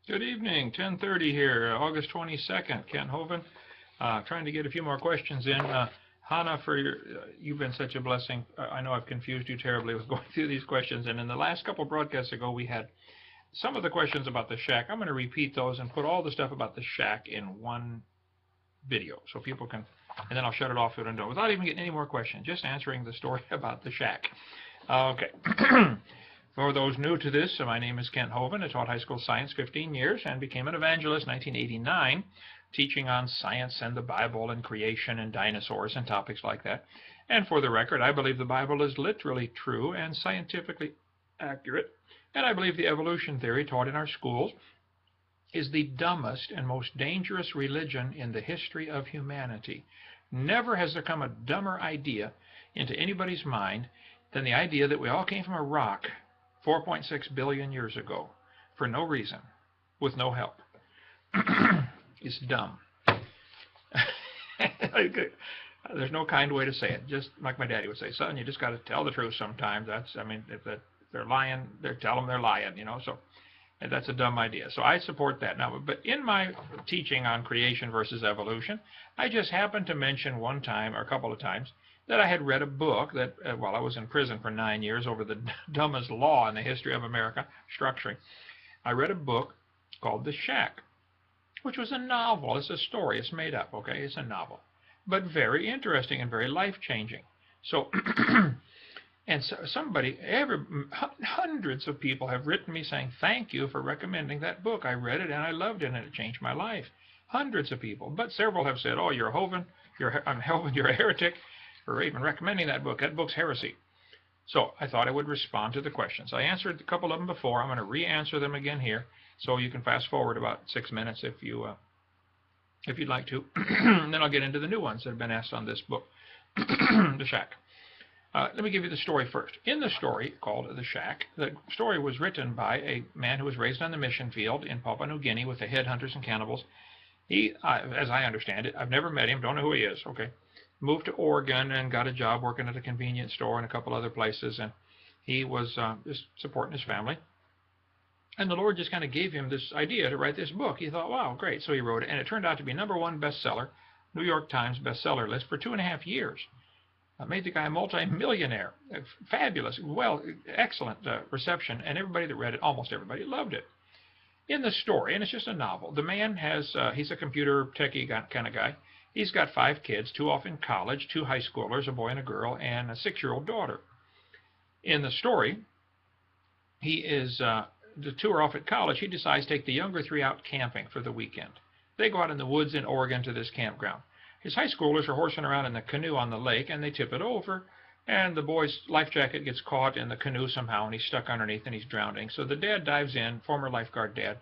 Good evening, 10:30 here, August 22nd. Kent Hovind, trying to get a few more questions in. Hannah, you've been such a blessing. I know I've confused you terribly with going through these questions, and in the last couple broadcasts ago, we had some of the questions about the shack. I'm going to repeat those and put all the stuff about the shack in one video, so people can, and then I'll shut it off without even getting any more questions, just answering the story about the shack. Okay. For those new to this, my name is Kent Hovind. I taught high school science 15 years and became an evangelist in 1989, teaching on science and the Bible and creation and dinosaurs and topics like that. And for the record, I believe the Bible is literally true and scientifically accurate. And I believe the evolution theory taught in our schools is the dumbest and most dangerous religion in the history of humanity. Never has there come a dumber idea into anybody's mind than the idea that we all came from a rock 4.6 billion years ago for no reason, with no help. It's dumb. There's no kind way to say it. Just like my daddy would say, son, you just got to tell the truth sometimes. If they're lying, tell them they're lying, So and that's a dumb idea. So I support that. Now, but in my teaching on creation versus evolution, I just happened to mention one time or a couple of times that I had read a book that, while I was in prison for 9 years over the dumbest law in the history of America, structuring, I read a book called The Shack, which was a novel. It's a story. It's made up, okay? It's a novel. But very interesting and very life-changing. So, and so hundreds of people have written me saying, thank you for recommending that book. I read it and I loved it and it changed my life. Hundreds of people. But several have said, oh, you're a Hovind, you're a heretic, for even recommending that book. That book's heresy. So I thought I would respond to the questions. I answered a couple of them before. I'm going to re-answer them again here, so you can fast forward about 6 minutes if you'd like to. And then I'll get into the new ones that have been asked on this book, The Shack. Let me give you the story first. In the story called The Shack, the story was written by a man who was raised on the mission field in Papua New Guinea with the headhunters and cannibals. He, as I understand it, I've never met him, don't know who he is, okay? Moved to Oregon and got a job working at a convenience store and a couple other places, and he was just supporting his family. And the Lord just kind of gave him this idea to write this book. He thought, wow, great. So he wrote it, and it turned out to be #1 bestseller, New York Times bestseller list for 2.5 years. Made the guy a multi-millionaire. Fabulous, excellent reception, and everybody that read it, almost everybody, loved it. In the story, and it's just a novel, the man has, he's a computer techie kind of guy. He's got 5 kids, 2 off in college, 2 high schoolers, a boy and a girl, and a 6-year-old daughter. In the story, the 2 are off at college. He decides to take the younger 3 out camping for the weekend. They go out in the woods in Oregon to this campground. His high schoolers are horsing around in the canoe on the lake, and they tip it over, and the boy's life jacket gets caught in the canoe somehow, and he's stuck underneath, and he's drowning. So the dad dives in, former lifeguard dad,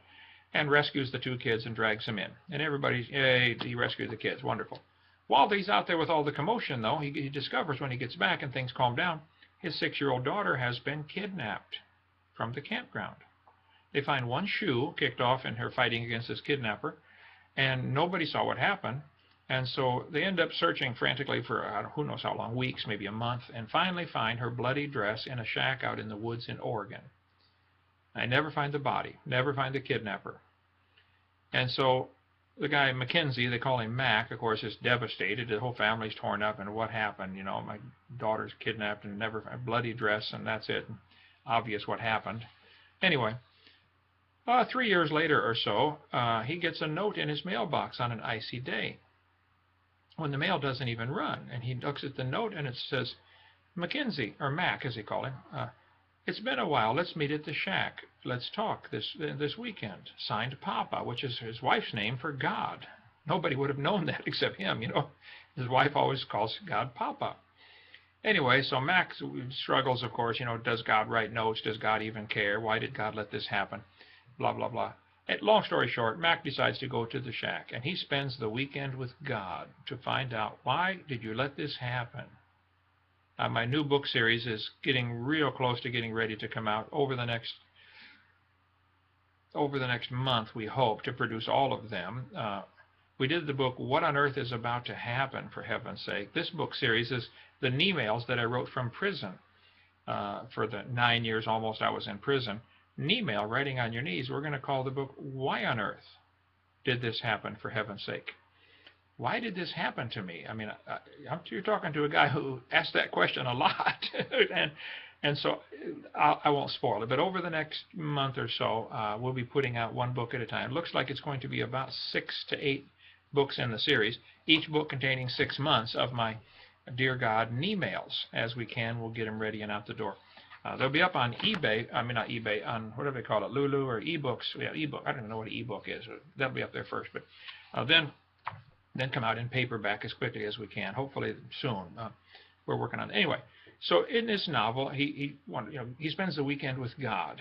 and rescues the 2 kids and drags them in. And everybody's, yay, he rescued the kids. Wonderful. While he's out there with all the commotion, though, he discovers when he gets back and things calm down, his 6-year-old daughter has been kidnapped from the campground. They find 1 shoe kicked off in her fighting against this kidnapper, and nobody saw what happened. And so they end up searching frantically for who knows how long, weeks, maybe a month, and finally find her bloody dress in a shack out in the woods in Oregon. I never find the body, never find the kidnapper. And so the guy, Mackenzie, they call him Mack, of course, is devastated. The whole family's torn up, and what happened? My daughter's kidnapped and never a bloody dress, and that's it. Obvious what happened. Anyway, 3 years later or so, he gets a note in his mailbox on an icy day when the mail doesn't even run. And he looks at the note, and it says, Mackenzie, or Mack as they call him, it's been a while. Let's meet at the shack. Let's talk this weekend. Signed Papa, which is his wife's name for God. Nobody would have known that except him, His wife always calls God Papa. Anyway, so Mack struggles, of course, does God write notes? Does God even care? Why did God let this happen? Blah, blah, blah. Long story short, Mack decides to go to the shack, and he spends the weekend with God to find out, why did you let this happen? My new book series is getting real close to getting ready to come out over the next month, we hope, to produce all of them. We did the book, What on Earth is About to Happen, for heaven's sake. This book series is the emails that I wrote from prison for the 9 years almost I was in prison, knee mail, writing on your knees, we're going to call the book, Why on Earth Did This Happen, for heaven's sake? Why did this happen to me? I mean, you're talking to a guy who asked that question a lot, and so I won't spoil it. But over the next month or so, we'll be putting out one book at a time. It looks like it's going to be about 6 to 8 books in the series, each book containing 6 months of my Dear God knee mails. As we can, we'll get them ready and out the door. They'll be up on eBay. I mean, not eBay, on whatever they call it, Lulu or eBooks. Yeah, ebook. I don't even know what an ebook is. That'll be up there first. But then come out in paperback as quickly as we can, hopefully soon. We're working on it. Anyway, so in this novel, he spends the weekend with God.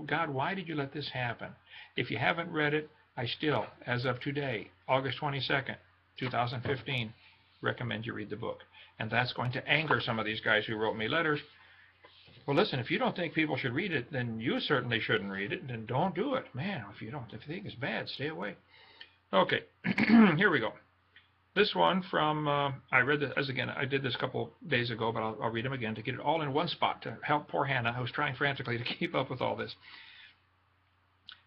God, why did you let this happen? If you haven't read it, I still, as of today, August 22nd, 2015, recommend you read the book. And that's going to anger some of these guys who wrote me letters. Well, listen, if you don't think people should read it, then you certainly shouldn't read it, then don't do it. Man, if you think it's bad, stay away. Okay, here we go. This one from, I read this, again, I did this a couple days ago, but I'll read them again to get it all in one spot to help poor Hannah, who's trying frantically to keep up with all this.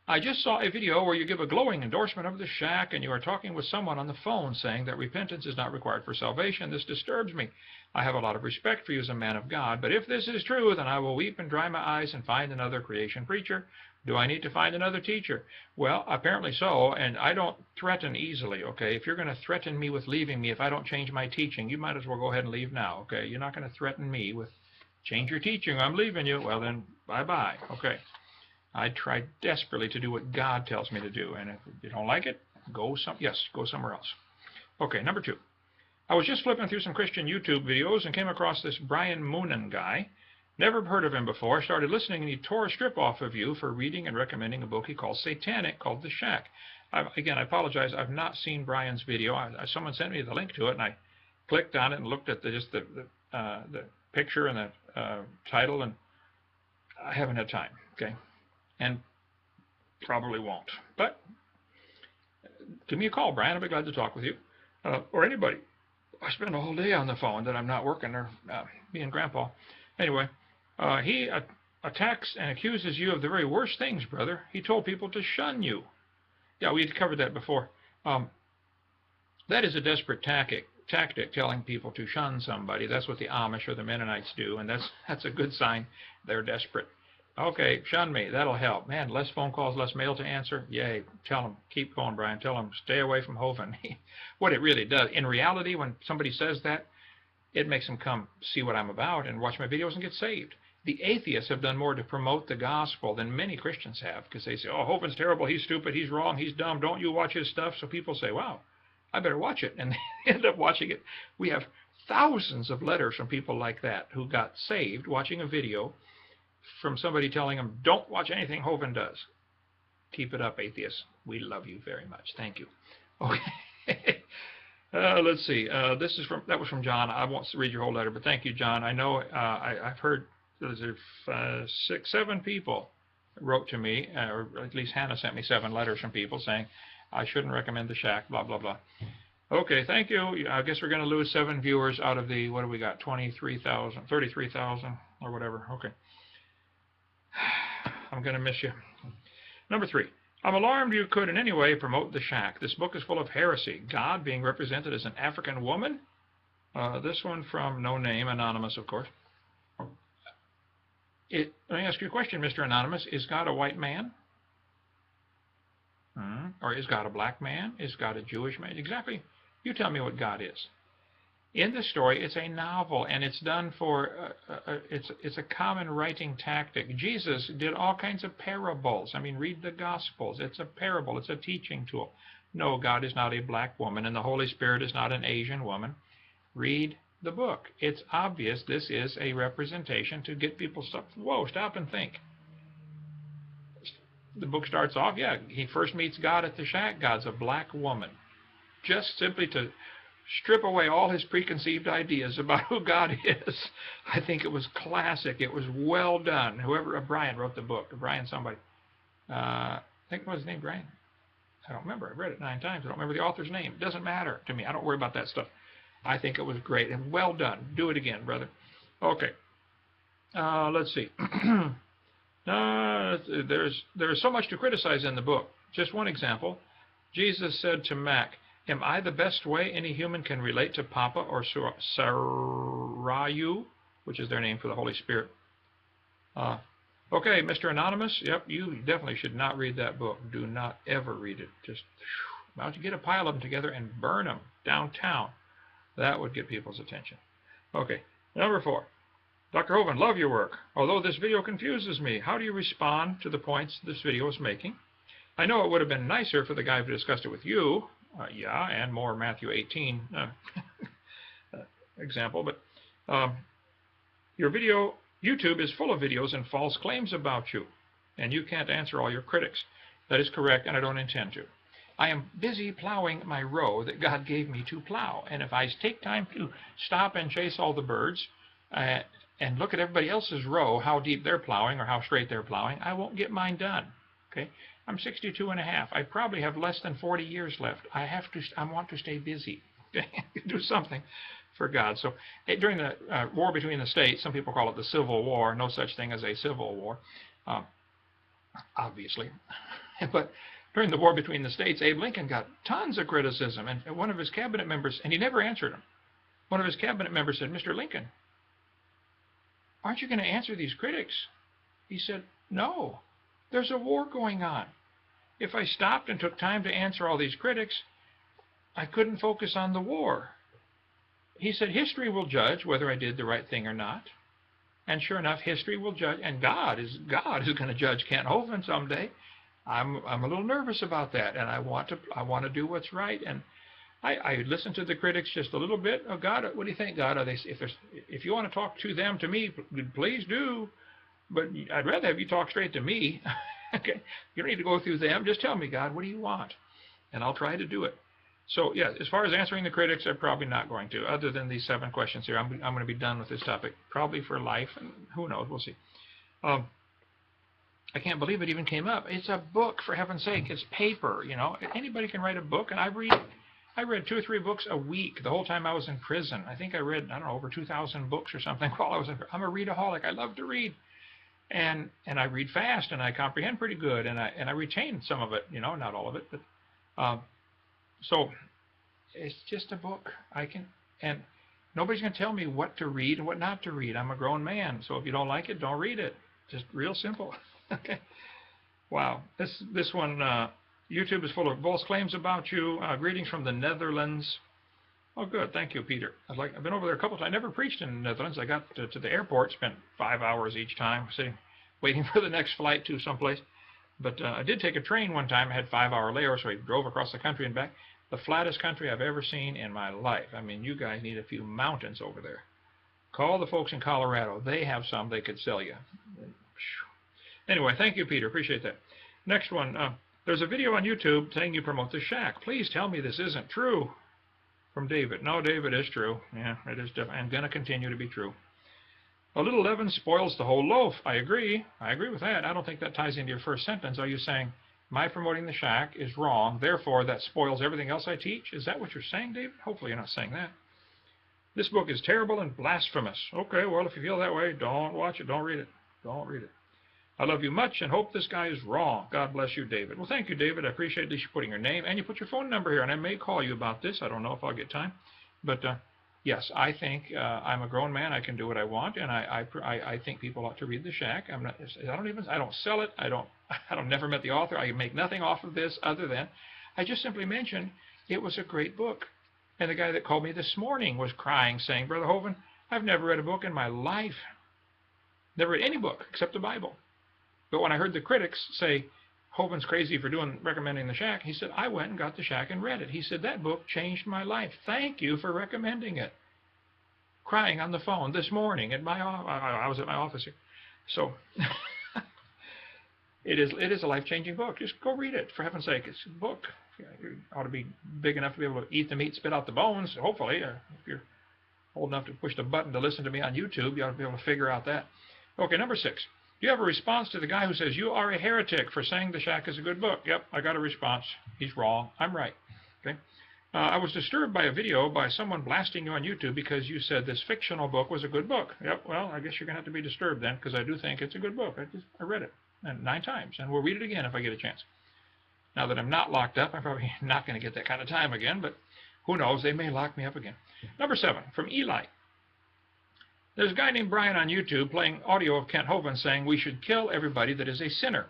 I just saw a video where you give a glowing endorsement of the shack, and you are talking with someone on the phone saying that repentance is not required for salvation. This disturbs me. I have a lot of respect for you as a man of God, but if this is true, then I will weep and dry my eyes and find another creation preacher. Do I need to find another teacher? Well, apparently so, and I don't threaten easily, okay? If you're going to threaten me with leaving me if I don't change my teaching, you might as well go ahead and leave now, okay? You're not going to threaten me with, change your teaching, I'm leaving you. Well, then, bye-bye, okay? I try desperately to do what God tells me to do, and if you don't like it, go somewhere else. Okay, number 2. I was just flipping through some Christian YouTube videos and came across this Brian Moonen guy. Never heard of him before. Started listening, and he tore a strip off of you for reading and recommending a book he calls satanic, called The Shack. Again, I apologize. I've not seen Brian's video. Someone sent me the link to it, and I clicked on it and looked at the picture and the title, and I haven't had time. Okay, and probably won't. But give me a call, Brian. I'll be glad to talk with you, or anybody. I spend a whole day on the phone that I'm not working, or being grandpa. Anyway, he attacks and accuses you of the very worst things, brother. He told people to shun you. Yeah, we had covered that before. That is a desperate tactic, telling people to shun somebody. That's what the Amish or the Mennonites do, and that's a good sign they're desperate. Okay, shun me. That'll help. Man, less phone calls, less mail to answer. Yay. Tell them. Keep going, Brian. Tell them, stay away from Hovind. What it really does, in reality, when somebody says that, it makes them come see what I'm about and watch my videos and get saved. The atheists have done more to promote the gospel than many Christians have, because they say, oh, Hovind's terrible, he's stupid, he's wrong, he's dumb, don't you watch his stuff? So people say, wow, I better watch it, and they end up watching it. We have thousands of letters from people like that who got saved watching a video from somebody telling them, don't watch anything Hovind does. Keep it up, atheists. We love you very much. Thank you. Okay. Let's see. That was from John. I won't read your whole letter, but thank you, John. I know I've heard there's 6, 7 people wrote to me, or at least Hannah sent me 7 letters from people saying I shouldn't recommend the shack, blah, blah, blah. Okay, thank you. I guess we're going to lose 7 viewers out of the, what do we got, 23,000, 33,000, or whatever. Okay. I'm going to miss you. Number 3. I'm alarmed you could in any way promote the shack. This book is full of heresy. God being represented as an African woman. This one from no name, anonymous, of course. Let me ask you a question, Mr. Anonymous. Is God a white man? Or is God a black man? Is God a Jewish man? Exactly. You tell me what God is. In the story, it's a novel, and it's done for, it's a common writing tactic. Jesus did all kinds of parables. I mean, read the Gospels. It's a parable. It's a teaching tool. No, God is not a black woman, and the Holy Spirit is not an Asian woman. Read the book. It's obvious this is a representation to get people to stop and think. The book starts off, he first meets God at the shack. God's a black woman. Just simply to strip away all his preconceived ideas about who God is. I think it was classic. It was well done. Brian wrote the book. Brian somebody. I think what was his name, Brian? I don't remember. I've read it 9 times. I don't remember the author's name. It doesn't matter to me. I don't worry about that stuff. I think it was great and well done. Do it again, brother. Okay. Let's see. There's so much to criticize in the book. Just one example. Jesus said to Mack, "Am I the best way any human can relate to Papa or Sarayu," which is their name for the Holy Spirit? Okay, Mr. Anonymous, yep, you definitely should not read that book. Do not ever read it. Just, why don't you get a pile of them together and burn them downtown? That would get people's attention. Okay, number 4. Dr. Hovind, love your work. Although this video confuses me, how do you respond to the points this video is making? I know it would have been nicer for the guy who discussed it with you. Yeah, and more Matthew 18 example, but your video, YouTube is full of videos and false claims about you, and you can't answer all your critics. That is correct, and I don't intend to. I am busy plowing my row that God gave me to plow, and if I take time to stop and chase all the birds and look at everybody else's row, how deep they're plowing or how straight they're plowing, I won't get mine done. Okay, I'm 62 and a half. I probably have less than 40 years left. I want to stay busy. Do something for God. So during the war between the states, some people call it the Civil War. No such thing as a civil war, obviously. But during the war between the states, Abe Lincoln got tons of criticism, and one of his cabinet members, and he never answered him. One of his cabinet members said, "Mr. Lincoln, aren't you going to answer these critics?" He said, "No, there's a war going on. If I stopped and took time to answer all these critics, I couldn't focus on the war." He said, "History will judge whether I did the right thing or not." And sure enough, history will judge, and God is going to judge Kent Hovind someday. I'm a little nervous about that, and I want to do what's right. And I listen to the critics just a little bit. Oh, God, what do you think, God? If you want to talk to them, to me, please do. But I'd rather have you talk straight to me. Okay, you don't need to go through them. Just tell me, God, what do you want? And I'll try to do it. So, yeah, as far as answering the critics, I'm probably not going to. Other than these 7 questions here, I'm going to be done with this topic, probably for life, and who knows, we'll see. I can't believe it even came up. It's a book, for heaven's sake. It's paper, you know. Anybody can write a book, and I read 2 or 3 books a week the whole time I was in prison. I think I read, I don't know, over 2,000 books or something while I was in prison. I'm a readaholic. I love to read. And I read fast, and I comprehend pretty good, and I retain some of it, you know, not all of it, but so it's just a book. And nobody's going to tell me what to read and what not to read. I'm a grown man, so if you don't like it, don't read it. Just real simple. Okay. Wow. This one, YouTube is full of false claims about you. Greetings from the Netherlands. Oh, good. Thank you, Peter. I've been over there a couple of times. I never preached in the Netherlands. I got to the airport, spent 5 hours each time sitting, waiting for the next flight to someplace. But I did take a train one time. I had 5-hour layover, so I drove across the country and back. The flattest country I've ever seen in my life. I mean, you guys need a few mountains over there. Call the folks in Colorado. They have some they could sell you. Anyway, thank you, Peter. Appreciate that. Next one. There's a video on YouTube saying you promote the shack. Please tell me this isn't true. From David. No, David, is true. Yeah, it is and going to continue to be true. A little leaven spoils the whole loaf. I agree. I agree with that. I don't think that ties into your first sentence. Are you saying my promoting the shack is wrong, therefore that spoils everything else I teach? Is that what you're saying, David? Hopefully you're not saying that. This book is terrible and blasphemous. Okay, well, if you feel that way, don't watch it. Don't read it. Don't read it. I love you much and hope this guy is wrong. God bless you, David. Well, thank you, David. I appreciate at least you putting your name, and you put your phone number here, and I may call you about this. I don't know if I'll get time. But, yes, I think I'm a grown man. I can do what I want, and I think people ought to read The Shack. I don't sell it. I never met the author. I make nothing off of this other than I just simply mentioned it was a great book. And the guy that called me this morning was crying, saying, Brother Hovind, I've never read a book in my life. Never read any book except the Bible. But when I heard the critics say, Hovind's crazy for recommending The Shack, he said, I went and got The Shack and read it. He said, that book changed my life. Thank you for recommending it. Crying on the phone this morning at I was at my office here. So it is a life-changing book. Just go read it, for heaven's sake. It's a book. You ought to be big enough to be able to eat the meat, spit out the bones, hopefully. If you're old enough to push the button to listen to me on YouTube, you ought to be able to figure out that. Okay, number 6. Do you have a response to the guy who says, you are a heretic for saying The Shack is a good book? Yep, I got a response. He's wrong. I'm right. Okay. I was disturbed by a video by someone blasting you on YouTube because you said this fictional book was a good book. Yep, well, I guess you're going to have to be disturbed then, because I do think it's a good book. I read it 9 times, and we'll read it again if I get a chance. Now that I'm not locked up, I'm probably not going to get that kind of time again, but who knows, they may lock me up again. Number 7, from Eli. There's a guy named Brian on YouTube playing audio of Kent Hovind saying we should kill everybody that is a sinner,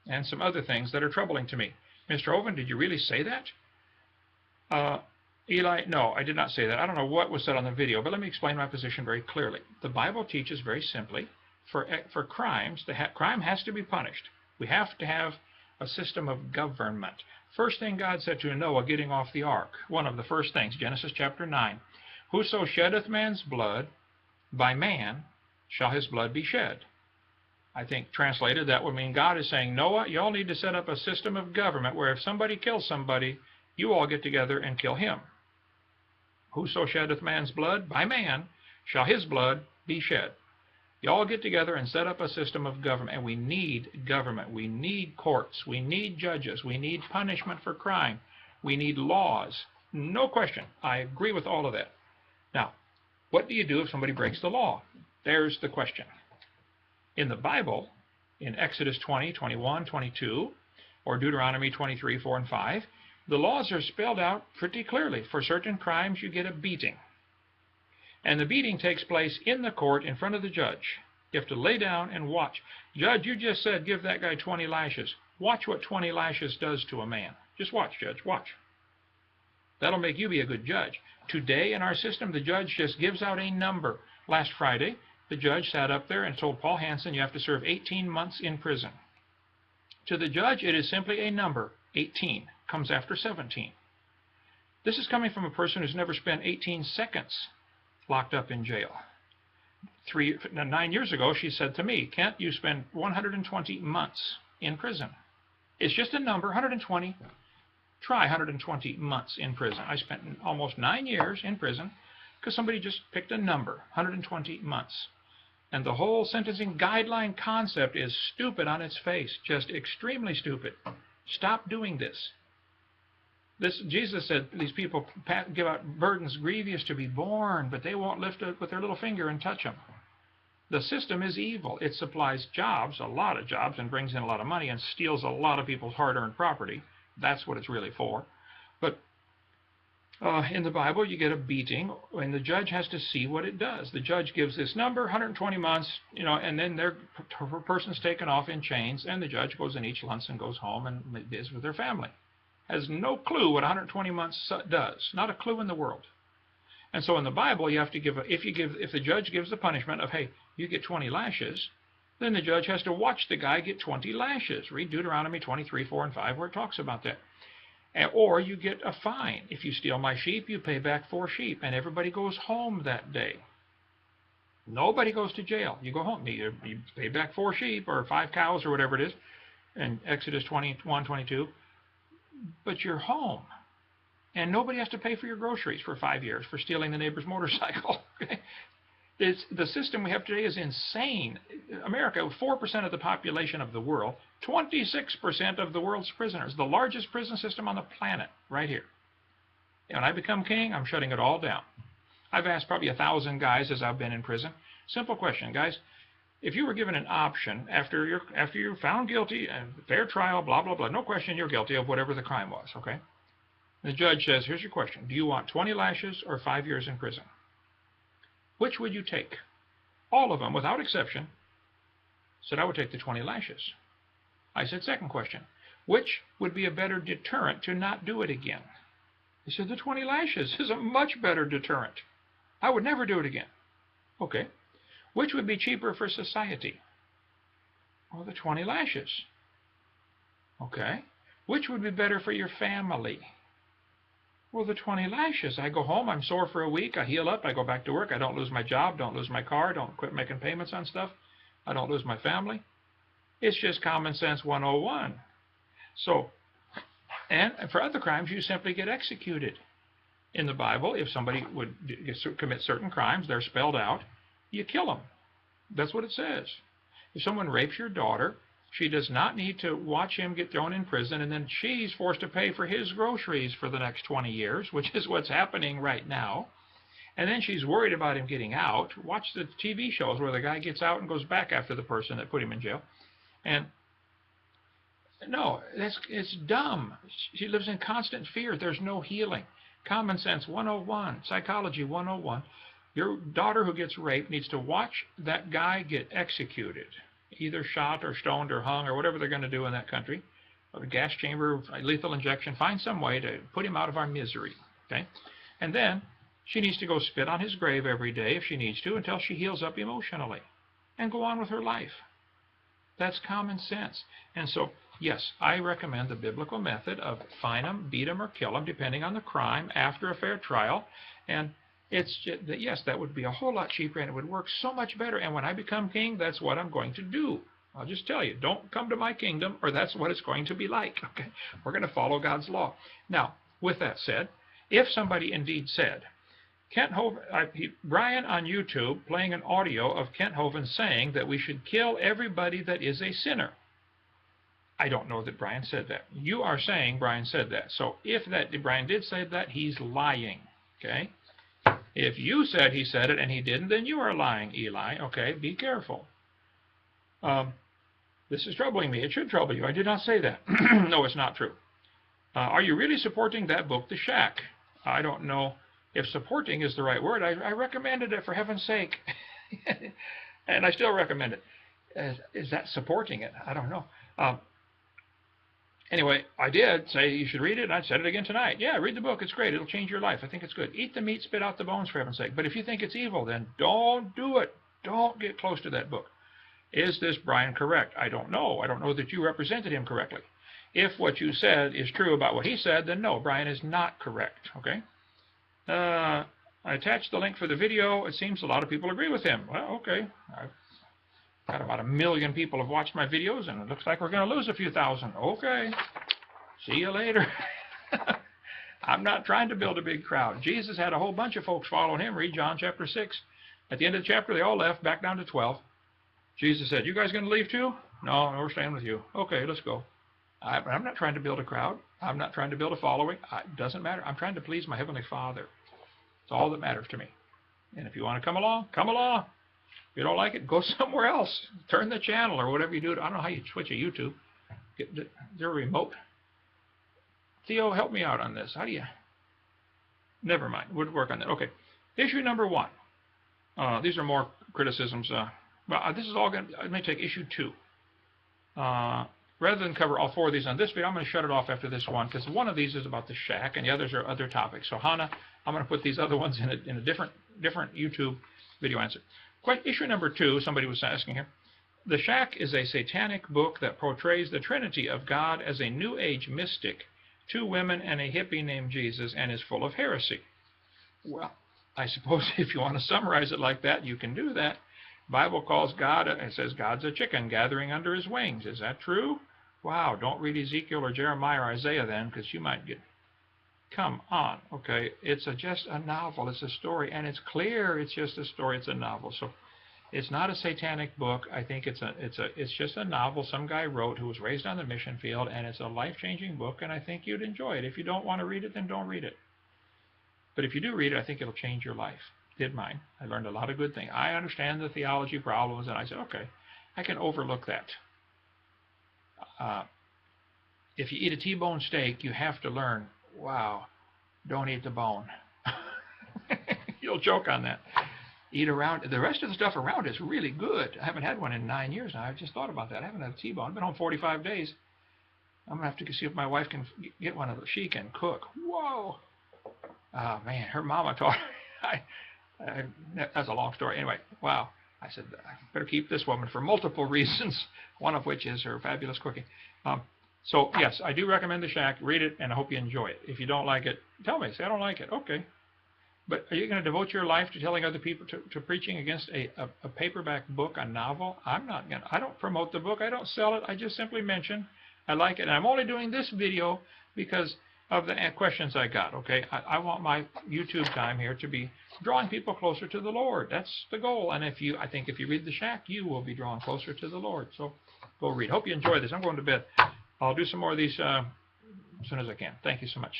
and some other things that are troubling to me. Mr. Hovind, did you really say that? Eli, no, I did not say that. I don't know what was said on the video, but let me explain my position very clearly. The Bible teaches very simply, for crimes, crime has to be punished. We have to have a system of government. First thing God said to Noah getting off the ark, one of the first things, Genesis chapter 9, whoso sheddeth man's blood, by man shall his blood be shed. I think translated that would mean God is saying, Noah, you all need to set up a system of government where if somebody kills somebody, you all get together and kill him. Whoso sheddeth man's blood, by man shall his blood be shed. You all get together and set up a system of government. And we need government. We need courts. We need judges. We need punishment for crime. We need laws. No question. I agree with all of that. Now, what do you do if somebody breaks the law? There's the question. In the Bible, in Exodus 20, 21, 22, or Deuteronomy 23, 4, and 5, the laws are spelled out pretty clearly. For certain crimes, you get a beating. And the beating takes place in the court in front of the judge. You have to lay down and watch. Judge, you just said give that guy 20 lashes. Watch what 20 lashes does to a man. Just watch, Judge, watch. That'll make you be a good judge. Today in our system, the judge just gives out a number. Last Friday, the judge sat up there and told Paul Hansen you have to serve 18 months in prison. To the judge, it is simply a number. 18 comes after 17. This is coming from a person who's never spent 18 seconds locked up in jail. 9 years ago, she said to me, Kent, you spend 120 months in prison. It's just a number, 120. Try 120 months in prison. I spent almost 9 years in prison because somebody just picked a number, 120 months. And the whole sentencing guideline concept is stupid on its face, just extremely stupid. Stop doing this. Jesus said these people give out burdens grievous to be borne, but they won't lift it with their little finger and touch them. The system is evil. It supplies jobs, a lot of jobs, and brings in a lot of money and steals a lot of people's hard-earned property. That's what it's really for. But in the Bible, you get a beating, and the judge has to see what it does. The judge gives this number, 120 months, and then their person's taken off in chains, and the judge goes in each month and goes home and is with their family. Has no clue what 120 months does. Not a clue in the world. And so in the Bible, you have to give if the judge gives the punishment of, hey, you get 20 lashes, then the judge has to watch the guy get 20 lashes. Read Deuteronomy 23, 4, and 5, where it talks about that. Or you get a fine. If you steal my sheep, you pay back 4 sheep, and everybody goes home that day. Nobody goes to jail. You go home. You pay back 4 sheep or 5 cows or whatever it is, in Exodus 21, 22. But you're home. And nobody has to pay for your groceries for 5 years for stealing the neighbor's motorcycle. The system we have today is insane. America, 4% of the population of the world, 26% of the world's prisoners, the largest prison system on the planet, right here. And when I become king, I'm shutting it all down. I've asked probably 1,000 guys as I've been in prison. Simple question, guys. If you were given an option after you're found guilty and fair trial, blah, blah, blah, no question you're guilty of whatever the crime was, okay? The judge says, here's your question. Do you want 20 lashes or 5 years in prison? Which would you take? All of them, without exception, said I would take the 20 lashes. I said, second question, which would be a better deterrent to not do it again? He said, the 20 lashes is a much better deterrent. I would never do it again. Okay. Which would be cheaper for society? Well, the 20 lashes. Okay. Which would be better for your family? Well, the 20 lashes. I go home, I'm sore for a week, I heal up, I go back to work, I don't lose my job, don't lose my car, don't quit making payments on stuff, I don't lose my family. It's just common sense 101. So, and for other crimes, you simply get executed. In the Bible, if somebody would commit certain crimes, they're spelled out, you kill them. That's what it says. If someone rapes your daughter, She does not need to watch him get thrown in prison, and then she's forced to pay for his groceries for the next 20 years, which is what's happening right now. And then she's worried about him getting out. Watch the TV shows where the guy gets out and goes back after the person that put him in jail. And no, it's dumb. She lives in constant fear. There's no healing. Common Sense 101, Psychology 101. Your daughter who gets raped needs to watch that guy get executed, either shot or stoned or hung or whatever they're going to do in that country, or a gas chamber, lethal injection. Find some way to put him out of our misery. Okay? And then she needs to go spit on his grave every day if she needs to until she heals up emotionally and go on with her life. That's common sense. And so, yes, I recommend the biblical method of fine them, beat them, or kill them, depending on the crime, after a fair trial. And it's just, yes, that would be a whole lot cheaper, and it would work so much better. And when I become king, that's what I'm going to do. I'll just tell you, don't come to my kingdom, or that's what it's going to be like. Okay, we're going to follow God's law. Now, with that said, if somebody indeed said, Brian on YouTube playing an audio of Kent Hovind saying that we should kill everybody that is a sinner. I don't know that Brian said that. You are saying Brian said that. So if Brian did say that, he's lying. Okay? If you said he said it and he didn't, then you are lying, Eli. Okay? Be careful. This is troubling me. It should trouble you. I did not say that. No, it's not true. Are you really supporting that book, The Shack? I don't know if supporting is the right word. I recommended it, for heaven's sake. And I still recommend it. Is that supporting it? I don't know. Anyway, I did say you should read it, and I said it again tonight. Yeah, read the book. It's great. It'll change your life. I think it's good. Eat the meat, spit out the bones, for heaven's sake. But if you think it's evil, then don't do it. Don't get close to that book. Is this Brian correct? I don't know. I don't know that you represented him correctly. If what you said is true about what he said, then no, Brian is not correct. Okay? I attached the link for the video. It seems a lot of people agree with him. Well, okay. I've got about 1 million people have watched my videos, and it looks like we're going to lose a few thousand. Okay. See you later. I'm not trying to build a big crowd. Jesus had a whole bunch of folks following him. Read John chapter 6. At the end of the chapter, they all left, back down to 12. Jesus said, you guys going to leave too? No, we're staying with you. Okay, let's go. I'm not trying to build a crowd. I'm not trying to build a following. It doesn't matter. I'm trying to please my Heavenly Father. It's all that matters to me. And if you want to come along, come along. If you don't like it, go somewhere else. Turn the channel or whatever you do. I don't know how you switch a YouTube. Is there a remote? Theo, help me out on this. How do you? Never mind. We'll work on that. Okay. Issue number 1. These are more criticisms. Well, this is all going to... Let me take issue 2. Rather than cover all 4 of these on this video, I'm going to shut it off after this one, because one of these is about the shack and the others are other topics. So Hannah, I'm going to put these other ones in a different YouTube video answer. Issue number 2, somebody was asking here. The Shack is a satanic book that portrays the Trinity of God as a New Age mystic, 2 women and a hippie named Jesus, and is full of heresy. Well, I suppose if you want to summarize it like that, you can do that. Bible calls God, it says God's a chicken gathering under his wings. Is that true? Wow, don't read Ezekiel or Jeremiah or Isaiah then, because you might get... Come on, okay? It's just a novel. It's a story, and it's clear it's just a story. It's a novel. So it's not a satanic book. I think it's just a novel some guy wrote who was raised on the mission field, and it's a life-changing book, and I think you'd enjoy it. If you don't want to read it, then don't read it. But if you do read it, I think it'll change your life. It did mine. I learned a lot of good things. I understand the theology problems, and I said, okay, I can overlook that. If you eat a T-bone steak, you have to learn, wow, don't eat the bone. You'll choke on that. Eat around. The rest of the stuff around is really good. I haven't had one in 9 years now. I just thought about that. I haven't had a T-bone. I've been home 45 days. I'm going to have to see if my wife can get one of those. She can cook. Whoa. Oh, man, her mama taught her. That's a long story. Anyway, wow. I said, I better keep this woman for multiple reasons, one of which is her fabulous cooking. So, yes, I do recommend The Shack. Read it, and I hope you enjoy it. If you don't like it, tell me. Say, I don't like it. Okay. But are you going to devote your life to telling other people, to preaching against a paperback book, a novel? I'm not going to. I don't promote the book. I don't sell it. I just simply mention I like it. And I'm only doing this video because of the questions I got, okay? I want my YouTube time here to be drawing people closer to the Lord. That's the goal. And I think if you read The Shack, you will be drawn closer to the Lord. So go read. Hope you enjoyed this. I'm going to bed. I'll do some more of these as soon as I can. Thank you so much.